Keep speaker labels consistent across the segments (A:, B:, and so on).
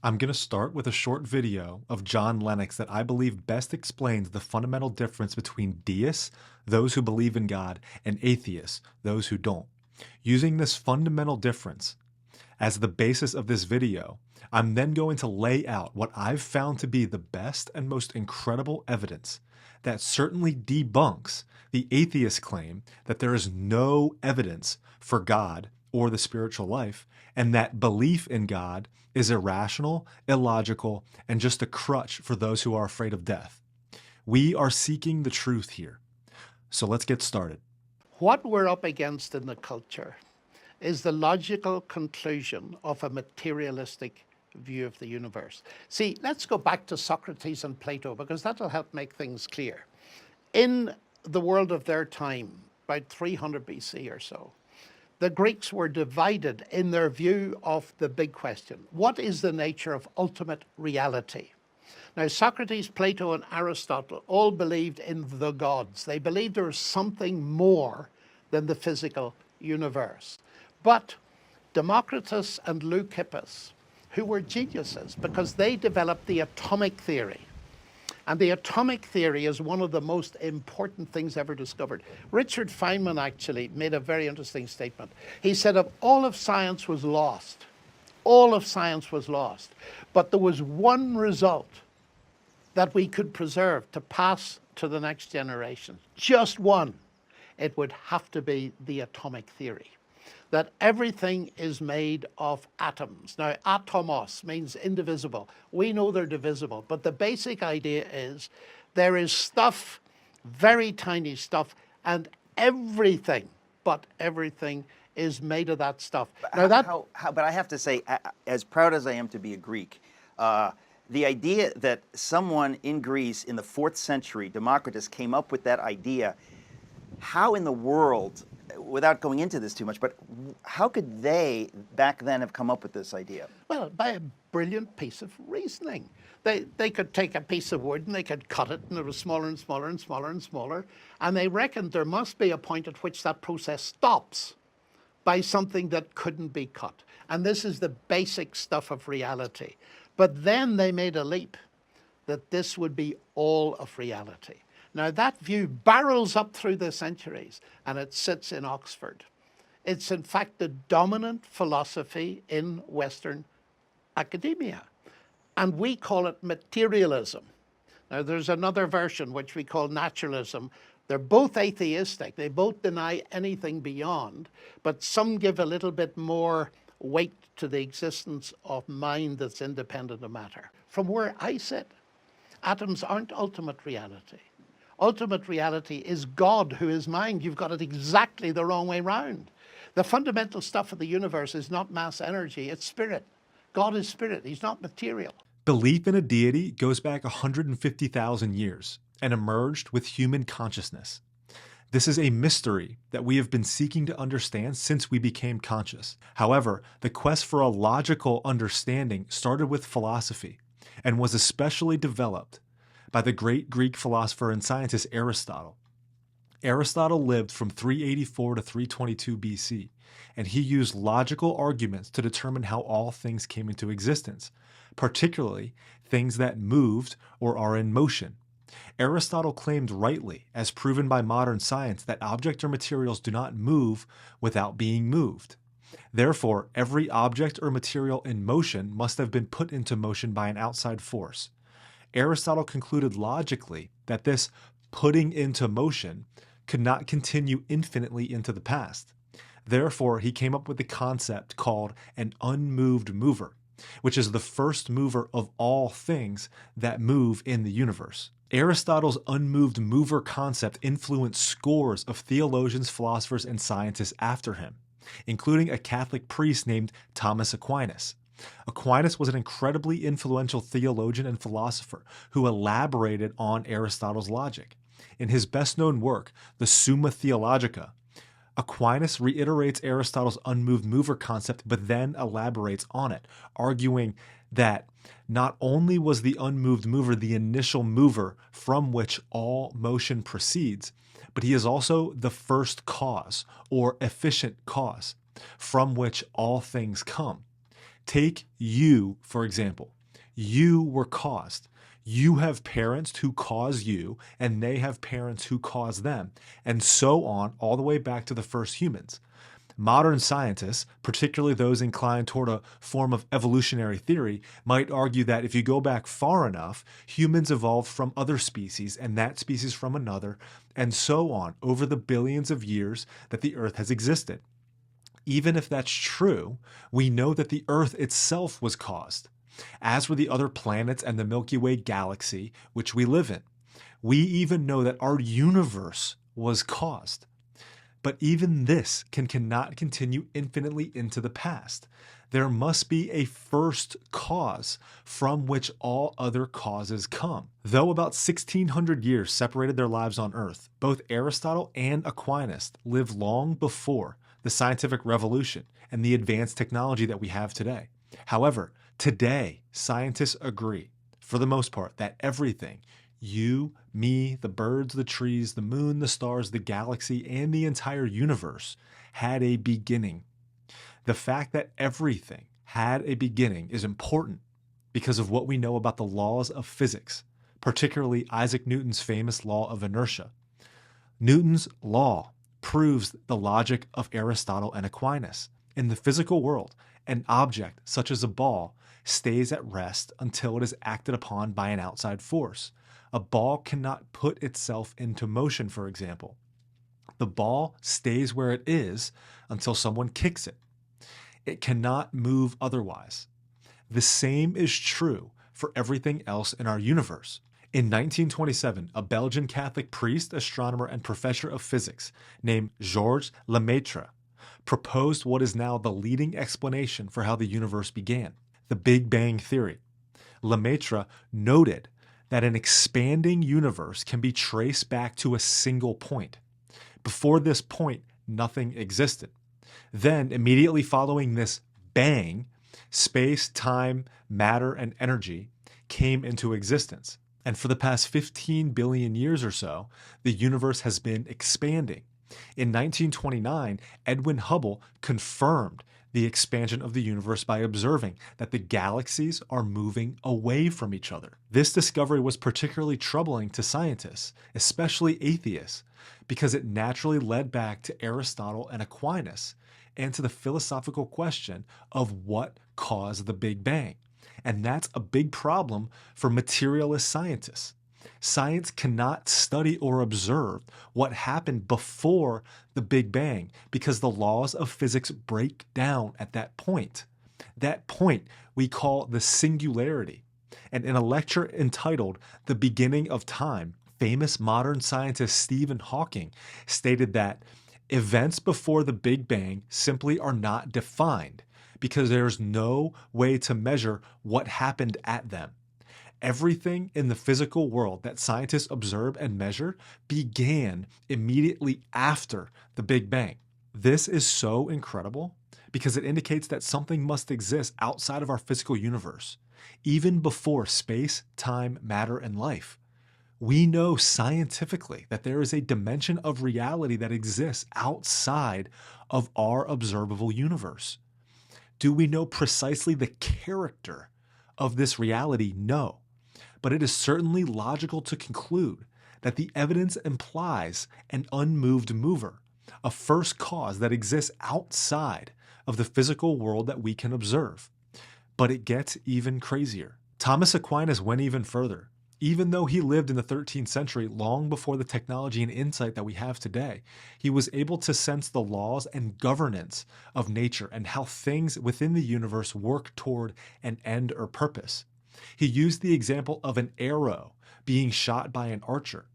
A: I'm going to start with a short video of John Lennox that I believe best explains the fundamental difference between deists, those who believe in God, and atheists, those who don't. Using this fundamental difference as the basis of this video, I'm then going to lay out what I've found to be the best and most incredible evidence that certainly debunks the atheist claim that there is no evidence for God or the spiritual life, and that belief in God is irrational, illogical, and just a crutch for those who are afraid of death. We are seeking the truth here. So let's get started.
B: What we're up against in the culture is the logical conclusion of a materialistic view of the universe. See, let's go back to Socrates and Plato, because that'll help make things clear. In the world of their time, about 300 BC or so, the Greeks were divided in their view of the big question: what is the nature of ultimate reality? Now, Socrates, Plato, and Aristotle all believed in the gods. They believed there was something more than the physical universe. But Democritus and Leucippus, who were geniuses because they developed the atomic theory. And the atomic theory is one of the most important things ever discovered. Richard Feynman actually made a very interesting statement. He said, if all of science was lost, all of science was lost, but there was one result that we could preserve to pass to the next generation, just one, it would have to be the atomic theory. That everything is made of atoms. Now, atomos means indivisible. We know they're divisible, but the basic idea is there is stuff, very tiny stuff, and everything, but everything is made of that stuff.
C: Now but I have to say, as proud as I am to be a Greek, the idea that someone in Greece in the 4th century, Democritus, came up with that idea, how in the world, without going into this too much, but how could they back then have come up with this idea?
B: Well, by a brilliant piece of reasoning. They could take a piece of wood and they could cut it, and it was smaller and smaller and smaller and smaller, and they reckoned there must be a point at which that process stops by something that couldn't be cut. And this is the basic stuff of reality. But then they made a leap that this would be all of reality. Now, that view barrels up through the centuries, and it sits in Oxford. It's, in fact, the dominant philosophy in Western academia, and we call it materialism. Now, there's another version, which we call naturalism. They're both atheistic. They both deny anything beyond, but some give a little bit more weight to the existence of mind that's independent of matter. From where I sit, atoms aren't ultimate reality. Ultimate reality is God, who is mind. You've got it exactly the wrong way round. The fundamental stuff of the universe is not mass energy, it's spirit. God is spirit, he's not material.
A: Belief in a deity goes back 150,000 years and emerged with human consciousness. This is a mystery that we have been seeking to understand since we became conscious. However, the quest for a logical understanding started with philosophy and was especially developed by the great Greek philosopher and scientist Aristotle. Aristotle lived from 384 to 322 BC, and he used logical arguments to determine how all things came into existence, particularly things that moved or are in motion. Aristotle claimed rightly, as proven by modern science, that objects or materials do not move without being moved. Therefore, every object or material in motion must have been put into motion by an outside force. Aristotle concluded logically that this putting into motion could not continue infinitely into the past. Therefore, he came up with the concept called an unmoved mover, which is the first mover of all things that move in the universe. Aristotle's unmoved mover concept influenced scores of theologians, philosophers, and scientists after him, including a Catholic priest named Thomas Aquinas. Aquinas was an incredibly influential theologian and philosopher who elaborated on Aristotle's logic. In his best-known work, the Summa Theologica, Aquinas reiterates Aristotle's unmoved mover concept, but then elaborates on it, arguing that not only was the unmoved mover the initial mover from which all motion proceeds, but he is also the first cause or efficient cause from which all things come. Take you, for example. You were caused. You have parents who cause you, and they have parents who cause them, and so on, all the way back to the first humans. Modern scientists, particularly those inclined toward a form of evolutionary theory, might argue that if you go back far enough, humans evolved from other species, and that species from another, and so on, over the billions of years that the Earth has existed. Even if that's true, we know that the Earth itself was caused, as were the other planets and the Milky Way galaxy which we live in. We even know that our universe was caused. But even this cannot continue infinitely into the past. There must be a first cause from which all other causes come. Though about 1600 years separated their lives on Earth, both Aristotle and Aquinas lived long before the scientific revolution and the advanced technology that we have today. However, today, scientists agree, for the most part, that everything, you, me, the birds, the trees, the moon, the stars, the galaxy, and the entire universe had a beginning. The fact that everything had a beginning is important because of what we know about the laws of physics, particularly Isaac Newton's famous law of inertia. Newton's law proves the logic of Aristotle and Aquinas. In the physical world, an object, such as a ball, stays at rest until it is acted upon by an outside force. A ball cannot put itself into motion, for example. The ball stays where it is until someone kicks it. It cannot move otherwise. The same is true for everything else in our universe. In 1927, a Belgian Catholic priest, astronomer, and professor of physics named Georges Lemaitre proposed what is now the leading explanation for how the universe began, the Big Bang Theory. Lemaitre noted that an expanding universe can be traced back to a single point. Before this point, nothing existed. Then, immediately following this bang, space, time, matter, and energy came into existence. And for the past 15 billion years or so, the universe has been expanding. In 1929, Edwin Hubble confirmed the expansion of the universe by observing that the galaxies are moving away from each other. This discovery was particularly troubling to scientists, especially atheists, because it naturally led back to Aristotle and Aquinas and to the philosophical question of what caused the Big Bang. And that's a big problem for materialist scientists. Science cannot study or observe what happened before the Big Bang because the laws of physics break down at that point. That point we call the singularity. And in a lecture entitled The Beginning of Time, famous modern scientist Stephen Hawking stated that events before the Big Bang simply are not defined because there's no way to measure what happened at them. Everything in the physical world that scientists observe and measure began immediately after the Big Bang. This is so incredible because it indicates that something must exist outside of our physical universe, even before space, time, matter, and life. We know scientifically that there is a dimension of reality that exists outside of our observable universe. Do we know precisely the character of this reality? No. But it is certainly logical to conclude that the evidence implies an unmoved mover, a first cause that exists outside of the physical world that we can observe. But it gets even crazier. Thomas Aquinas went even further. Even though he lived in the 13th century, long before the technology and insight that we have today, he was able to sense the laws and governance of nature and how things within the universe work toward an end or purpose. He used the example of an arrow being shot by an archer.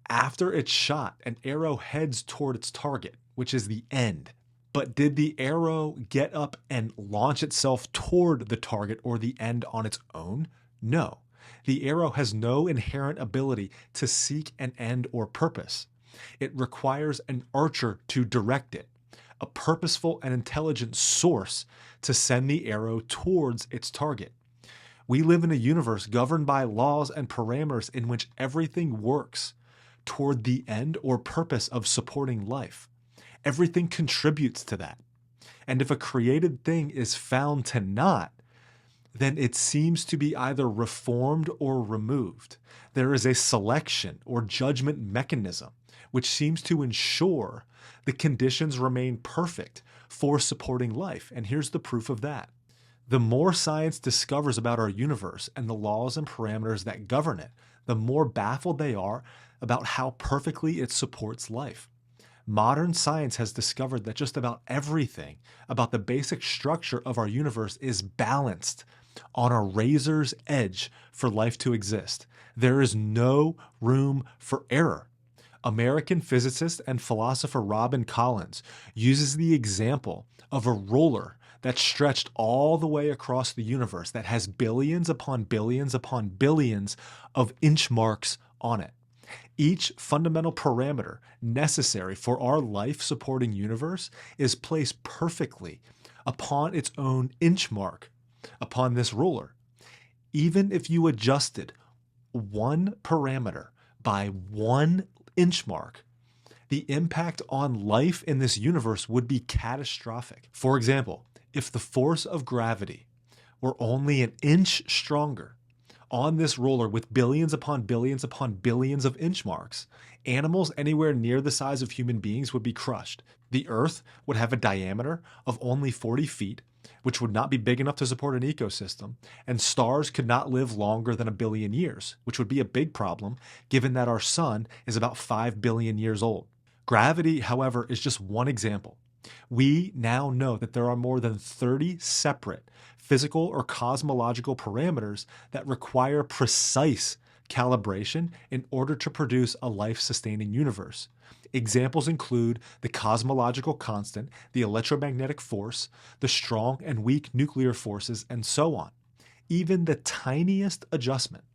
A: After it's shot, an arrow heads toward its target, which is the end. But did the arrow get up and launch itself toward the target or the end on its own? No. The arrow has no inherent ability to seek an end or purpose. It requires an archer to direct it, a purposeful and intelligent source to send the arrow towards its target. We live in a universe governed by laws and parameters in which everything works toward the end or purpose of supporting life. Everything contributes to that. And if a created thing is found to not, then it seems to be either reformed or removed. There is a selection or judgment mechanism which seems to ensure the conditions remain perfect for supporting life. And here's the proof of that. The more science discovers about our universe and the laws and parameters that govern it, the more baffled they are about how perfectly it supports life. Modern science has discovered that just about everything about the basic structure of our universe is balanced on a razor's edge for life to exist. There is no room for error. American physicist and philosopher Robin Collins uses the example of a ruler that stretched all the way across the universe that has billions upon billions upon billions of inch marks on it. Each fundamental parameter necessary for our life-supporting universe is placed perfectly upon its own inch mark upon this ruler. Even if you adjusted one parameter by 1 inch mark, the impact on life in this universe would be catastrophic. For example, if the force of gravity were only an inch stronger on this ruler with billions upon billions upon billions of inch marks, animals anywhere near the size of human beings would be crushed. The Earth would have a diameter of only 40 feet, which would not be big enough to support an ecosystem, and stars could not live longer than 1 billion years, which would be a big problem given that our sun is about 5 billion years old. Gravity, however, is just one example. We now know that there are more than 30 separate physical or cosmological parameters that require precise calibration in order to produce a life-sustaining universe. Examples include the cosmological constant, the electromagnetic force, the strong and weak nuclear forces, and so on. Even the tiniest adjustment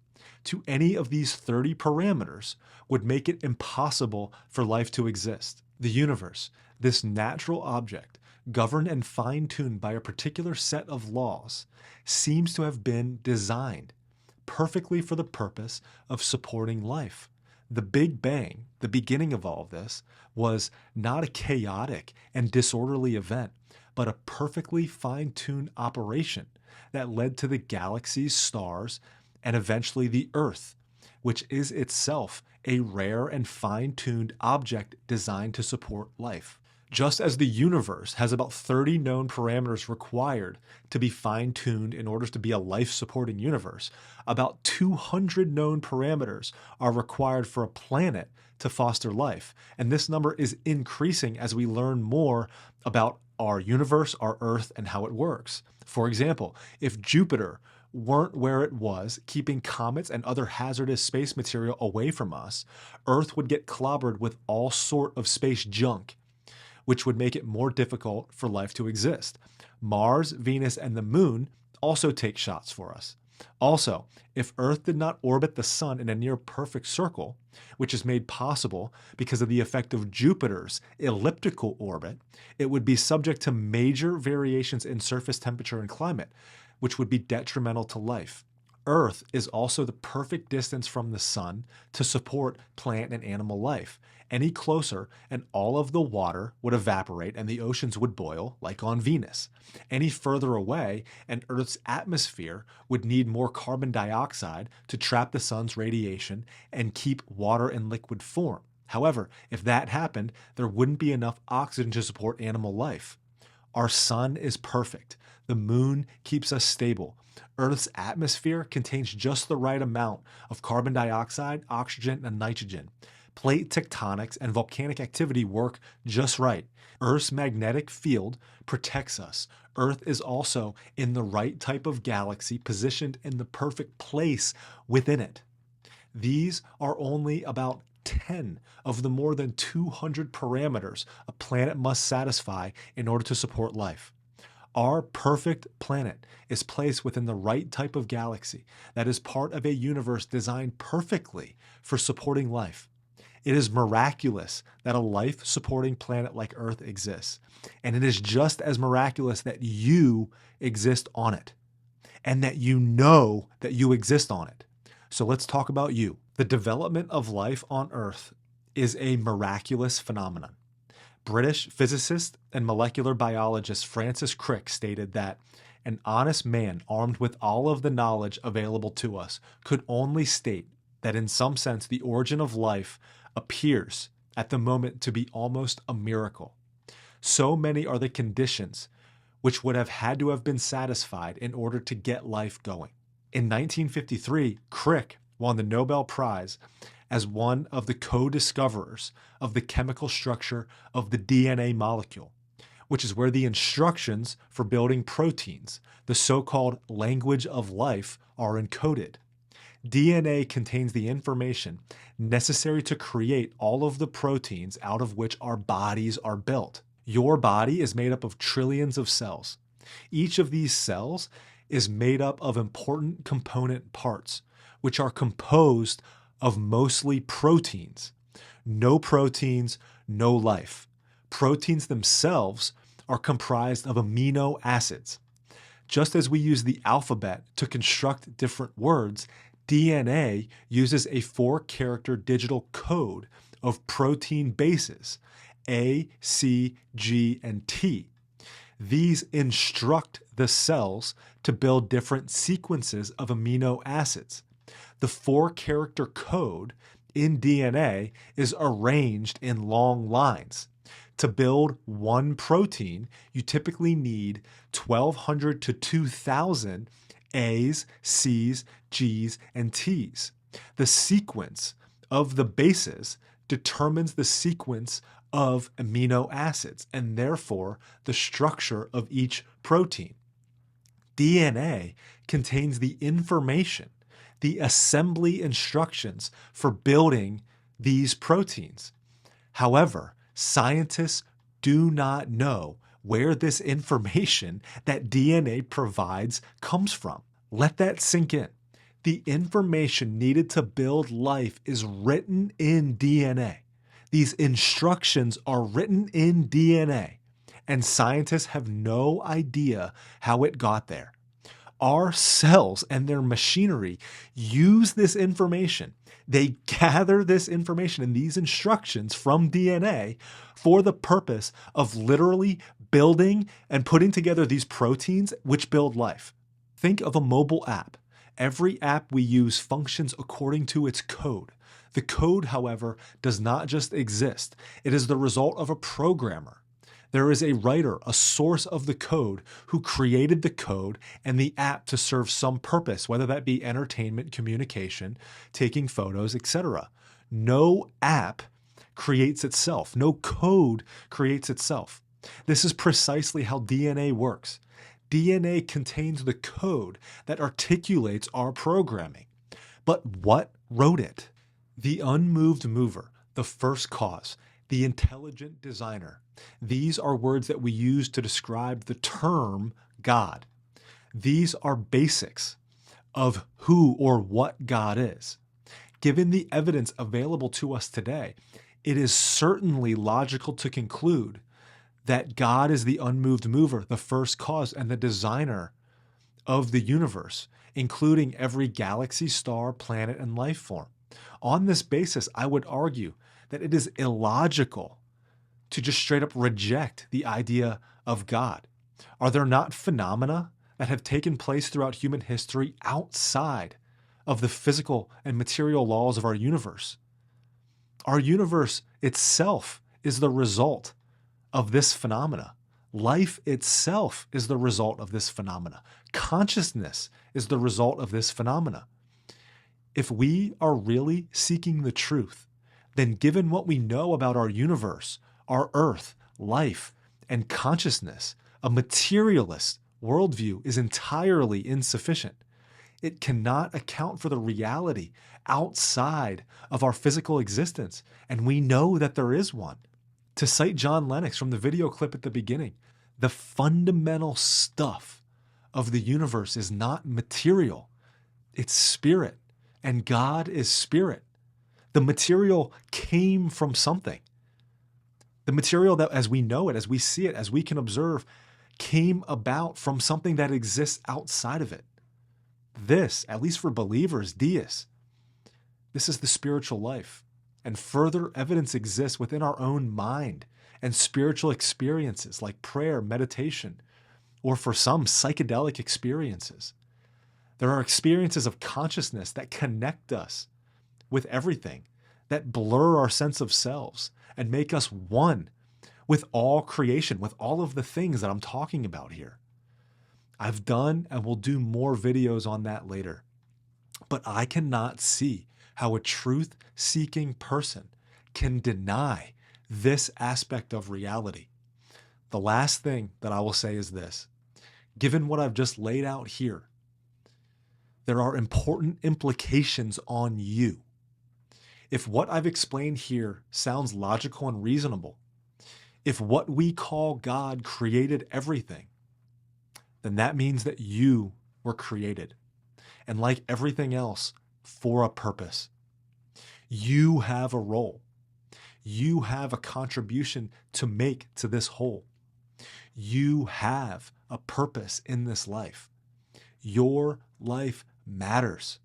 A: to any of these 30 parameters would make it impossible for life to exist. The universe, this natural object, governed and fine-tuned by a particular set of laws, seems to have been designed perfectly for the purpose of supporting life. The Big Bang, the beginning of all of this, was not a chaotic and disorderly event, but a perfectly fine-tuned operation that led to the galaxies, stars, and eventually the Earth, which is itself a rare and fine-tuned object designed to support life. Just as the universe has about 30 known parameters required to be fine-tuned in order to be a life-supporting universe, about 200 known parameters are required for a planet to foster life. And this number is increasing as we learn more about our universe, our Earth, and how it works. For example, if Jupiter weren't where it was, keeping comets and other hazardous space material away from us, Earth would get clobbered with all sort of space junk, which would make it more difficult for life to exist. Mars, Venus, and the Moon also take shots for us. Also, if Earth did not orbit the Sun in a near-perfect circle, which is made possible because of the effect of Jupiter's elliptical orbit, it would be subject to major variations in surface temperature and climate, which would be detrimental to life. Earth is also the perfect distance from the Sun to support plant and animal life. Any closer and all of the water would evaporate and the oceans would boil, like on Venus. Any further away and Earth's atmosphere would need more carbon dioxide to trap the Sun's radiation and keep water in liquid form. However, if that happened, there wouldn't be enough oxygen to support animal life. Our Sun is perfect. The Moon keeps us stable. Earth's atmosphere contains just the right amount of carbon dioxide, oxygen, and nitrogen. Plate tectonics and volcanic activity work just right. Earth's magnetic field protects us. Earth is also in the right type of galaxy, positioned in the perfect place within it. These are only about 10 of the more than 200 parameters a planet must satisfy in order to support life. Our perfect planet is placed within the right type of galaxy that is part of a universe designed perfectly for supporting life. It is miraculous that a life-supporting planet like Earth exists, and it is just as miraculous that you exist on it, and that you know that you exist on it. So let's talk about you. The development of life on Earth is a miraculous phenomenon. British physicist and molecular biologist Francis Crick stated that An honest man armed with all of the knowledge available to us could only state that in some sense the origin of life appears at the moment to be almost a miracle. So many are the conditions which would have had to have been satisfied in order to get life going. In 1953, Crick won the Nobel Prize as one of the co-discoverers of the chemical structure of the DNA molecule, which is where the instructions for building proteins, the so-called language of life, are encoded. DNA contains the information necessary to create all of the proteins out of which our bodies are built. Your body is made up of trillions of cells. Each of these cells is made up of important component parts, which are composed of mostly proteins. No proteins, no life. Proteins themselves are comprised of amino acids. Just as we use the alphabet to construct different words, DNA uses a 4-character digital code of protein bases, A, C, G, and T. These instruct the cells to build different sequences of amino acids. The 4-character code in DNA is arranged in long lines. To build one protein, you typically need 1,200 to 2,000 A's, C's, G's, and T's. The sequence of the bases determines the sequence of amino acids and therefore the structure of each protein. DNA contains the information, the assembly instructions for building these proteins. However, scientists do not know where this information that DNA provides comes from. Let that sink in. The information needed to build life is written in DNA. These instructions are written in DNA, and scientists have no idea how it got there. Our cells and their machinery use this information. They gather this information and these instructions from DNA for the purpose of literally building and putting together these proteins which build life. Think of a mobile app. Every app we use functions according to its code. The code, however, does not just exist. It is the result of a programmer. There is a writer, a source of the code, who created the code and the app to serve some purpose, whether that be entertainment, communication, taking photos, etc. No app creates itself. No code creates itself. This is precisely how DNA works. DNA contains the code that articulates our programming. But what wrote it? The unmoved mover, the first cause, the intelligent designer. These are words that we use to describe the term God. These are basics of who or what God is. Given the evidence available to us today, it is certainly logical to conclude that God is the unmoved mover, the first cause, and the designer of the universe, including every galaxy, star, planet, and life form. On this basis, I would argue that it is illogical to just straight up reject the idea of God. Are there not phenomena that have taken place throughout human history outside of the physical and material laws of our universe? Our universe itself is the result of this phenomena. Life itself is the result of this phenomena. Consciousness is the result of this phenomena. If we are really seeking the truth, then given what we know about our universe, our earth, life, and consciousness, a materialist worldview is entirely insufficient. It cannot account for the reality outside of our physical existence, and we know that there is one. To cite John Lennox from the video clip at the beginning, the fundamental stuff of the universe is not material, it's spirit, and God is spirit. The material came from something. The material that, as we know it, as we see it, as we can observe, came about from something that exists outside of it. This, at least for believers, deists, this is the spiritual life. And further evidence exists within our own mind and spiritual experiences like prayer, meditation, or for some, psychedelic experiences. There are experiences of consciousness that connect us with everything, that blur our sense of selves and make us one with all creation, with all of the things that I'm talking about here. I've done and will do more videos on that later. But I cannot see how a truth-seeking person can deny this aspect of reality. The last thing that I will say is this. Given what I've just laid out here, there are important implications on you. If what I've explained here sounds logical and reasonable, if what we call God created everything, then that means that you were created. And like everything else, for a purpose. You have a role. You have a contribution to make to this whole. You have a purpose in this life. Your life matters.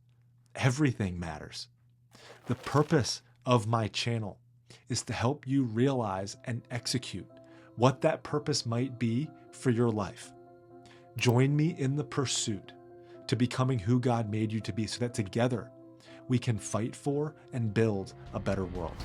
A: Everything matters. The purpose of my channel is to help you realize and execute what that purpose might be for your life. Join me in the pursuit to becoming who God made you to be so that together we can fight for and build a better world.